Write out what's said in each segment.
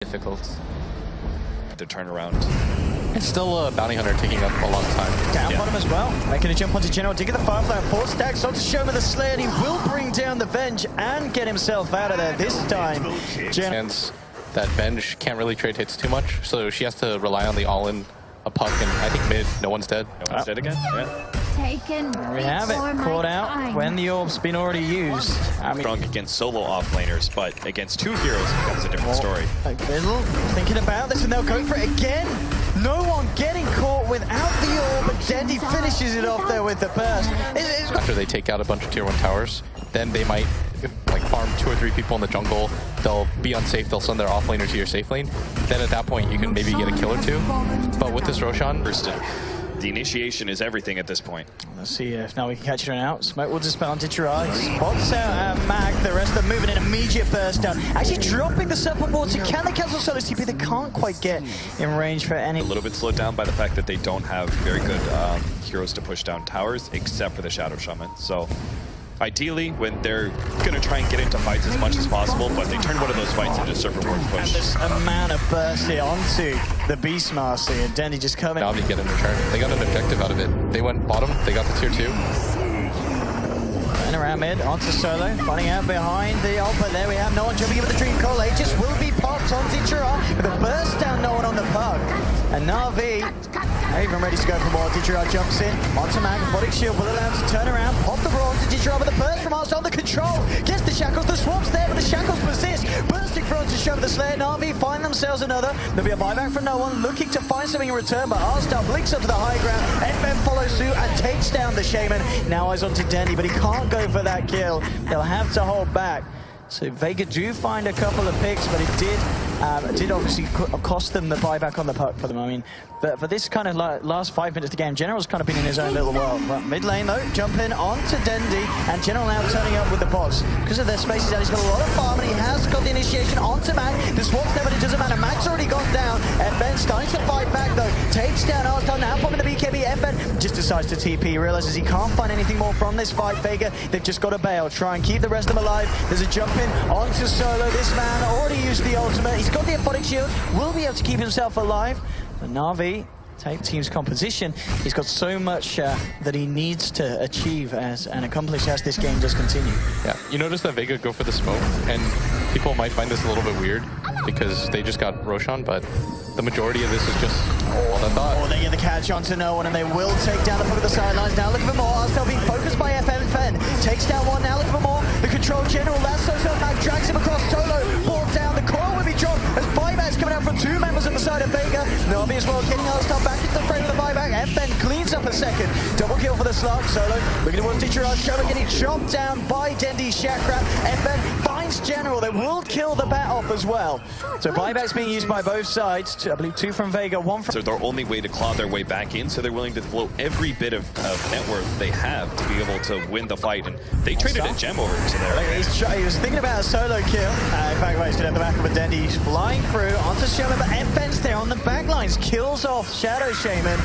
difficult to turn around. It's still a bounty hunter taking up a long time. Down bottom as well, making a jump onto General, digging the Firefly, 4 stacks onto Shoma the Slayer, and he will bring down the Venge and get himself out of there this time. And that Venge can't really trade hits too much, so she has to rely on the all-in, a puck, and I think mid, no one's dead. No one's dead again? Yeah. We have it, caught out when the orb's been already used. I mean, strong against solo offlaners, but against 2 heroes it becomes a different story. Bizzle thinking about this, and they'll go for it again. No one getting caught without the orb, but Dendy finishes it off there with the burst. After they take out a bunch of tier 1 towers, then they might like farm 2 or 3 people in the jungle. They'll be unsafe, they'll send their offlaner to your safe lane. Then at that point you can maybe get a kill or 2. But with this Roshan, the initiation is everything at this point. Let's see if now we can catch it out. Smoke will dispel onto Jirai. Spots out Mag. The rest of them moving in immediate burst down. Actually dropping the Serpent Water. Can they cancel Solo's TP? They can't quite get in range for any. A little bit slowed down by the fact that they don't have very good heroes to push down towers, except for the Shadow Shaman. So ideally, when they're going to try and get into fights as much as possible, but they turn one of those fights into Serpent Ward push. And this amount of burst here onto the Beastmaster, and Dendy just coming. Navi get in return. They got an objective out of it. They went bottom, they got the tier 2. And around mid, onto Solo, finding out behind the ult, but there we have no one jumping in with the Dream Coal. Aegis will be popped onto Jirai, with a burst down, no one on the puck. And Navi, not even ready to go for more. Jirai jumps in, onto Mag, Body Shield, will allow him to turn around, pop the brawl onto Jirai with a burst from Arsenal, the control, gets the shackles, the swap's there, but the shackles persist, bursting front to Shoma the Slayer. Navi find themselves another, there'll be a buyback from no one, looking to find something in return, but Arstar blinks up to the high ground, FM follows suit and takes down the Shaman. Now eyes onto Dendy, but he can't go for that kill, they'll have to hold back. So Vega do find a couple of picks, but it did obviously cost them the buyback on the puck for them. I mean, but for this kind of last 5 minutes of the game, General's kind of been in his own little world. But mid lane though, jumping onto Dendy, and General now turning up with the boss. Because of their spaces out, he's got a lot of farm, and he has got the initiation onto Mag. The swap's there, but it doesn't matter. Mag's already gone down. FN starting to fight back though, takes down Arstar, now popping the BKB. FN just decides to TP, realizes he can't find anything more from this fight. Vega, they've just got to bail, try and keep the rest of them alive. There's a jump in onto Solo. This man already used the ultimate. He's got the aphotic shield, will be able to keep himself alive. But Navi, take team's composition, he's got so much that he needs to achieve and accomplish as this game does continue. Yeah, you notice that Vega go for the smoke, and people might find this a little bit weird because they just got Roshan, but the majority of this is just all that thought. Oh, they get the catch onto no one, and they will take down the puck of the sidelines. Now looking for more. Arstar being focused by FM Fen. Takes down one, now looking for more. The control General, that's so Mag drags him across Solo. Brought down, the coil will be dropped as buybacks coming out from 2 members on the side of Vega. Navi as well, getting Arstar back into the frame of the buyback. FN cleans up a second. Double kill for the slug. Solo looking towards Jirai. Shoma getting chopped down by Dendy Shakrat. FN finds General. They will kill the bat off as well. So buybacks being used by both sides. I believe 2 from Vega, 1 from... So their only way to claw their way back in, so they're willing to blow every bit of net worth they have to be able to win the fight, and they traded a gem over to there. He was thinking about a solo kill. In fact, he's at the back of a Dendy. He's flying through onto Shaman, but FN's there on the back lines. Kills off Shadow Shaman.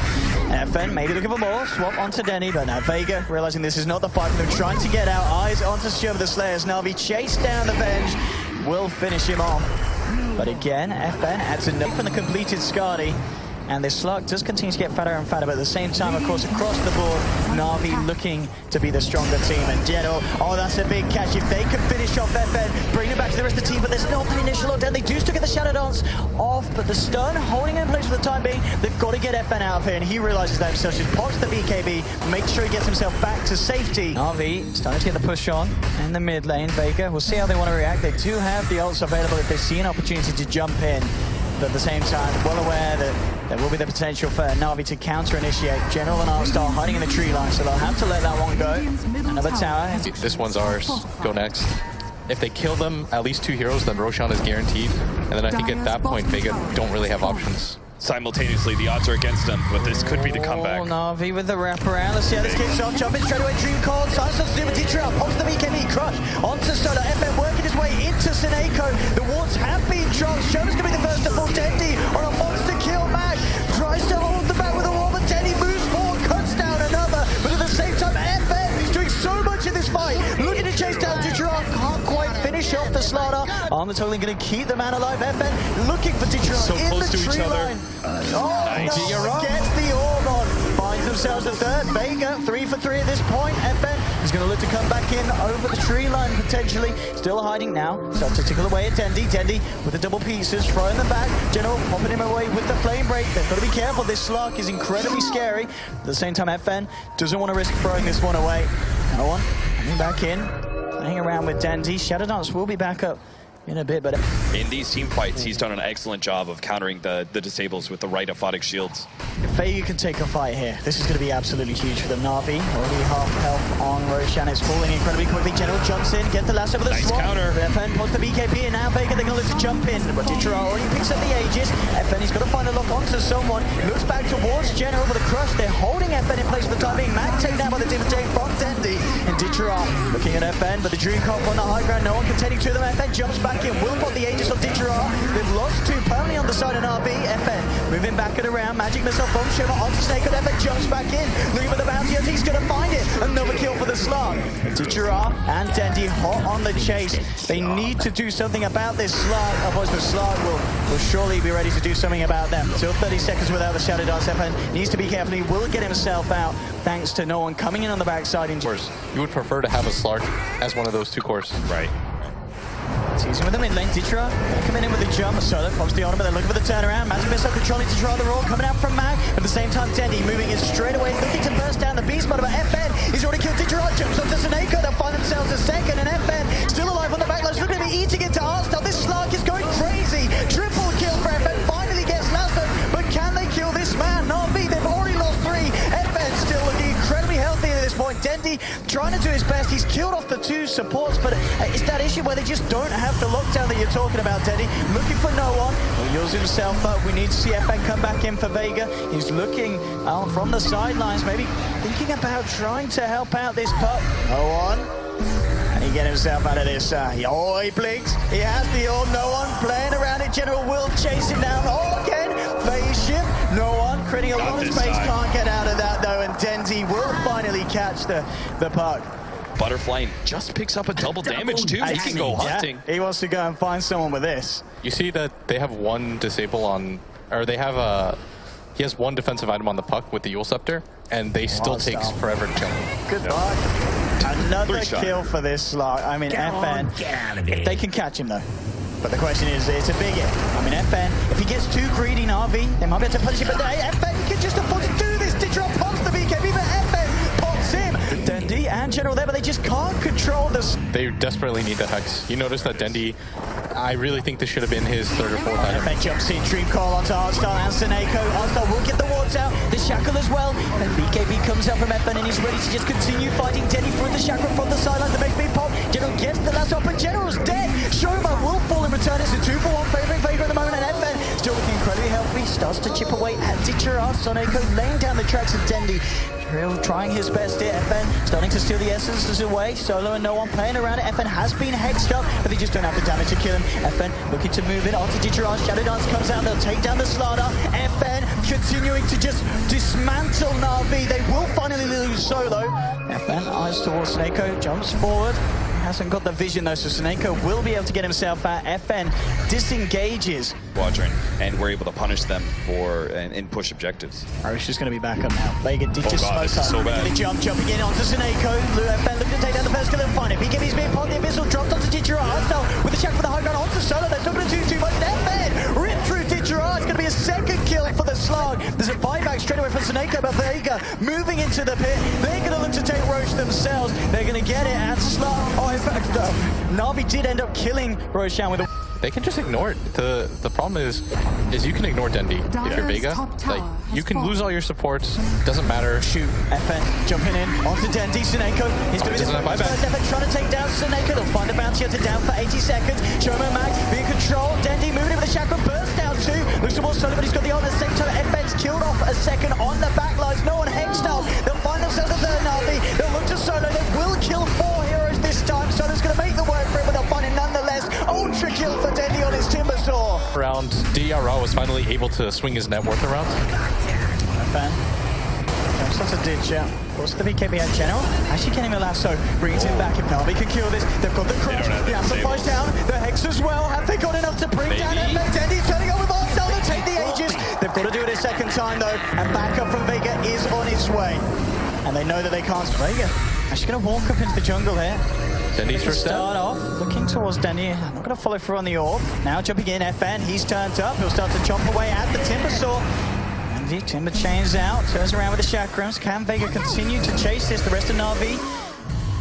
FN maybe looking for more. Swap onto Denny, but now Vega, realizing this is not the fight, they're trying to get out. Eyes onto Shaman the Slayers. Navi chase down the Venge. Will finish him off. But again, FN adds enough from the completed Skadi. And this slug does continue to get fatter and fatter, but at the same time, of course, across the board, Navi looking to be the stronger team. And General, oh, that's a big catch. If they can finish off FN, bring it back to the rest of the team, but there's not the initial lockdown. They do still get the Shadow Dance off, but the stun holding in place for the time being. They've got to get FN out of here, and he realizes that himself. Just pops the BKB, makes sure he gets himself back to safety. Navi starting to get the push on in the mid lane. Vega, we'll see how they want to react. They do have the ults available if they see an opportunity to jump in. But at the same time, well aware that there will be the potential for Navi to counter-initiate. General and Arstar hiding in the tree line, so they'll have to let that one go. Another tower. This one's ours. Go next. If they kill them, at least 2 heroes, then Roshan is guaranteed. And then I think at that point, Vega don't really have options. Simultaneously, the odds are against them, but this could be the comeback. Oh, Navi with the wraparound. Let's see how this kicks off. Jumping straight away, Dream Cold. Silence on Super Jirai. Pops the BKB. Crush onto Solo. FN working his way into Seneko. The wards have been dropped. Shoma's going to be the first to fall. Dendy on a monster kill. Mag tries to hold the back with a wall, but Dendy moves forward, cuts down another. But at the same time, FN is doing so much in this fight. Looking to chase down Jirai. Can't quite finish off the slaughter. on the total, going to keep the man alive. FN looking for Ditcher So in close the to each tree other. line. Oh, Nice. no, gets the orb on. Finds themselves a third. VEGA 3 for 3 at this point. FN is going to look to come back in over the tree line potentially. Still hiding now. Starts to tickle away at Dendy. Dendy with the double pieces, throwing them back. General popping him away with the flame break. They've got to be careful. This Slark is incredibly scary. At the same time, FN doesn't want to risk throwing this one away. No one coming back in. Playing around with Dendy. Shadow Dance will be back up in a bit, but in these team fights, he's done an excellent job of countering the disables with the right aphotic shields. if VEGA can take a fight here, this is going to be absolutely huge for them. Navi already half health on Roshan. It's falling incredibly quickly. General jumps in, get the last over the Nice swap. counter. FN puts the BKB in now. VEGA, they're going to look to jump in, but Ditcher already picks up the Aegis. FN, he's got to find a lock onto someone. Looks back towards General with a crush. They're holding FN in place for the time being. Mag taken down by the Demon Jade from Dendy. And Ditcher looking at FN, but the Dream Cop on the high ground. No one contending to them. FN jumps back in. Will put the Aegis on Ditcher. They've lost two permanently on the side of Navi. FN moving back and around. Magic missile from Shiver onto Snake. And FN jumps back in. Looking for the bounty. He's going to find it. Another kill for the Slug. Ditcher and Dendy hot on the chase. They need to do something about this Slug. Otherwise the Slug will surely be ready to do something about them. Still 30 seconds without the Shadow Dance. FN needs to be careful. He will get himself out thanks to no one coming in on the backside. Of course, you would prefer to have a Slark as one of those two cores. Right. Teasing with them in lane. Ditcher coming in with the jump. Solo pops the honor, but they're looking for the turnaround. Magic missile controlling Ditcher. The roll coming out from Mag. At the same time, Dendy moving in straight away, looking to burst down the beast mode. But FN, he's already killed Ditcher. Jumps onto Seneko. They'll find themselves a second. And FN still alive on the backlines. Looking to be eating into Arsenal. This Slark is going crazy. Triple kill for FN. Finally gets Lasso. But can they kill this man? Navi, they've already lost 3. FN still looking incredibly healthy at this point. Dendy trying to do his best. He's killed off the 2 supports, but it's that issue where they just don't have the lockdown that you're talking about, Dendy. Looking for no one. He heals himself up. We need to see FN come back in for VEGA. He's looking from the sidelines, maybe thinking about trying to help out this pup. No one. And he get himself out of this. Oh, he blinks. He has the orb. No one playing around it. General will chase him down. Oh, again. Phase shift. No one. Creating a lot of space. Can't get out of that, though. And Dendy will finally catch the puck. Butterfly just picks up a double damage too. He can go hunting. He wants to go and find someone with this. You see that they have one disable on, or they have he has one defensive item on the puck with the Yule Scepter, and they still takes forever to kill him. Good luck. Another kill for this slot. I mean, FN, if they can catch him though. But the question is, it's a big if. I mean, FN, if he gets too greedy, Navi, they might be able to punish him, but FN can just afford to do this. Ditcher pops the BKB, but FN pops him. Dendy and General there, but they just can't control this. They desperately need the Hex. You notice that Dendy, I really think this should have been his 3rd or 4th item. FN jumps in, Dream Call onto Artstar and Seneko. Artstar will get the wards out, the Shackle as well. And BKB comes out from FN and he's ready to just continue fighting Dendy through the Shackle from the sidelines. The big pop. General gets the last up, and General's dead. Shoma will fall in return. It's a 2-for-1 favoring VEGA at the moment, and FN still looking incredibly healthy. Starts to chip away at Ditcher. Seneko laying down the tracks of Dendy. Drill trying his best here. FN starting to steal the essences away. Solo and no one playing around it. FN has been hexed up, but they just don't have the damage to kill him. FN looking to move in onto Ditcher. Shadow Dance comes out. They'll take down the Slardar. FN continuing to just dismantle Navi. They will finally lose Solo. FN eyes towards Seneko, jumps forward. Hasn't got the vision though, so Seneko will be able to get himself out. FN disengages. Quadrant, and we're able to punish them for and push objectives. Roche is going to be back up now. VEGA did just smoke this is so bad. The jumping in onto Seneko. FN looking to take down the first kill and find it. BKB's being popped, the Abyssal dropped onto Ditcher. Arsenal with the check for the high ground onto Solo. They're not going to do too much. FN ripped through Ditcher. It's going to be a 2nd kill for the Slug. There's a buyback straight away from Seneko, but VEGA moving into the pit. They're going to look to take Roche themselves. They're going to get it at Slug. Oh, in fact, Navi did end up killing Roshan with a... They can just ignore it. The problem is you can ignore Dendy if you're VEGA. Like, you can lose all your supports. Doesn't matter. Shoot. FN jumping in onto Dendy. Seneko is doing his first effort, trying to take down Seneko. They'll find a bounty hunter down for 80 seconds. Showman Mag being controlled. Dendy moving in with the shackle. Burst down 2. Looks towards Solo, but he's got the honor. At the same time, FN's killed off a 2nd on the backlines. No one hexed out. They'll find themselves a 3rd Navi. They'll look to Solo. They will kill 4 heroes this time. Solo's going to make the work for it, but they'll find it nonetheless. Ultra kill for Dendy on his Timber Saw. Round, DRL was finally able to swing his net worth around. FN Starts to ditch out. Of course, the BKB at General. Actually getting a lasso. Brings him back. If Navi can kill this, they've got the crush. The amplifier's down. The Hex as well. Have they got enough to bring down FN? Dendy turning up with Arsenal to take the Aegis. They've got to do it a second time, though. And backup from VEGA is on its way. And they know that they can't. VEGA actually going to walk up into the jungle here. Dendy's first start off, looking towards Dendy. I'm not going to follow through on the orb. Now jumping in, FN, he's turned up. He'll start to chomp away at the Timber Saw. And the Timber chains out, turns around with the chakrams. Can VEGA continue to chase this? The rest of Navi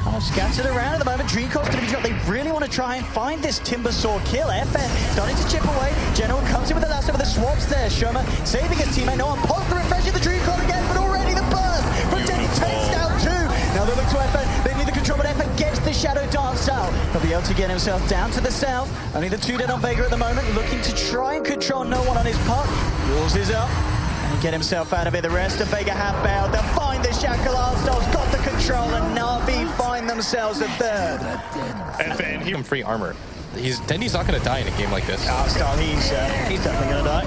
kind of scattered around at the moment. Dreamcore's going to be dropped. They really want to try and find this Timber Saw kill. FN starting to chip away. General comes in with the lasso with the swaps there. Sherma saving his teammate. No one pops the refresh of the Dreamcore again, but already the burst from Dendy takes down two. Now they look to FN. They need the control, but FN gets the Shadow Dance out. He'll be able to get himself down to the south. Only the two dead on VEGA at the moment, looking to try and control no one on his puck. Yours is up. And get himself out of it. The rest of VEGA have bailed. They'll find the Shackle. Arsenal's got the control, and Navi find themselves a third. FN, he can free armor. Dendy's not going to die in a game like this. Arsenal, he's definitely going to die.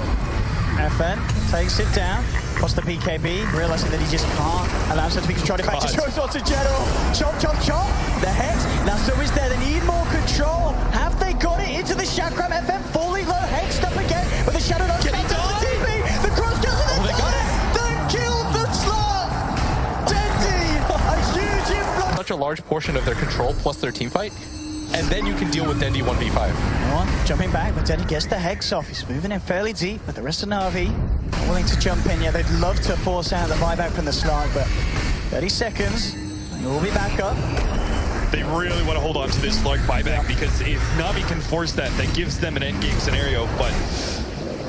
FN takes it down. Across the BKB, realizing that he just can't allow himself to be controlled. In fact, just goes on to General. Chomp, chomp, chomp. The Hex. Lasso is there. They need more control. Have they got it into the Chakram? FN fully low. Hexed up again. But the Shadow Dance comes to the TP. The cross kills and they got it. They killed the slot. Dendy, a huge influx. Such a large portion of their control plus their team fight. And then you can deal with Dendy 1v5. Jumping back, but Dendy gets the Hex off. He's moving in fairly deep, but the rest of Navi not willing to jump in yet. They'd love to force out the buyback from the slug, but 30 seconds, and we'll be back up. They really want to hold on to this slug buyback because if Navi can force that, that gives them an endgame scenario, but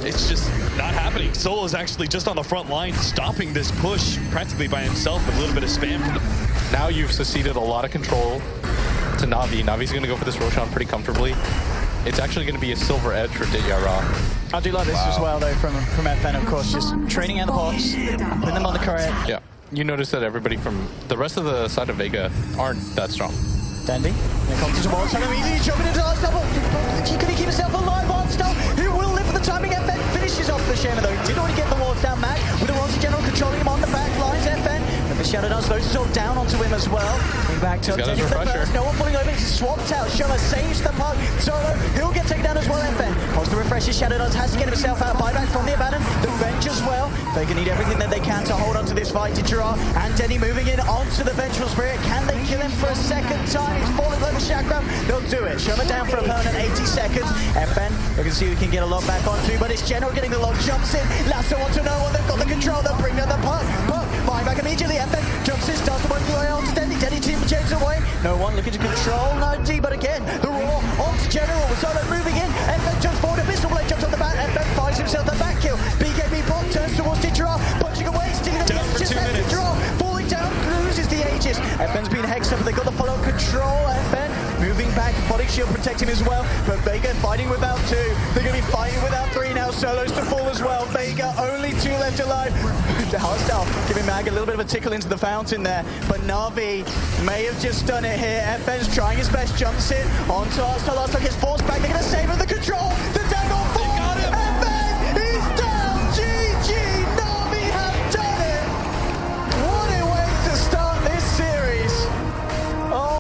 it's just not happening. Solo's actually just on the front line, stopping this push practically by himself with a little bit of spam. Now you've seceded a lot of control to Navi. Navi's going to go for this Roshan pretty comfortably. It's actually going to be a silver edge for Didyara. I do like this as well, though, from FN, of course, just training out the bots, putting them on the correct. Yeah, you notice that everybody from the rest of the side of VEGA aren't that strong. Dendy, here comes the wall, so immediately jumping into last double. Can he keep himself alive on still? He will live for the timing. FN finishes off the Shaman, though. He did already get the walls down, Mac, with the Rosy General controlling him on the back lines. FN, but the Shadow Dance throws himself down onto him as well. Coming back to Dendy with the burst. No one pulling over. He's swapped out. Sherma saves the puck. Solo, he'll get taken down as well. FN pulls the refresh. His Shadow Dance has to get himself out. Buyback from the Abaddon. The bench as well. They can need everything that they can to hold on to this fight. Didyara and Dendy moving in onto the Vengeful Spirit. Can they kill him for a second time? He's falling like the Chakram. They'll do it. Sherma down for a permanent 80 seconds. FN, we can see we can get a lot back onto, but it's General getting the lock. Jumps in. Lasso onto no one. They've got the control. They'll bring down the puck. Buyback immediately. FN jumps in. Starts to work the way on to Dendy. Dendy team chains away. No one looking to control. No D, but again, the Raw onto General. Solo moving in. FN jumps forward. A Pistol Blade jumps on the back. FN finds himself the back kill. BKB bot turns towards Didyara. Punching away. Stealing the down for 2 minutes. Didyara falling down. Loses the Aegis. FN's been hexed up, but they've got the follow control. FN moving back. Body shield protecting as well. But VEGA fighting without two. They're going to be fighting without three now. Solos to fall as well. VEGA only two left alive. The hostile giving Mag a little bit of a tickle into the fountain there. But Navi may have just done it here. FN's trying his best. Jumps in onto Arsenal. Arsenal gets forced back. They're going to save him the control. The down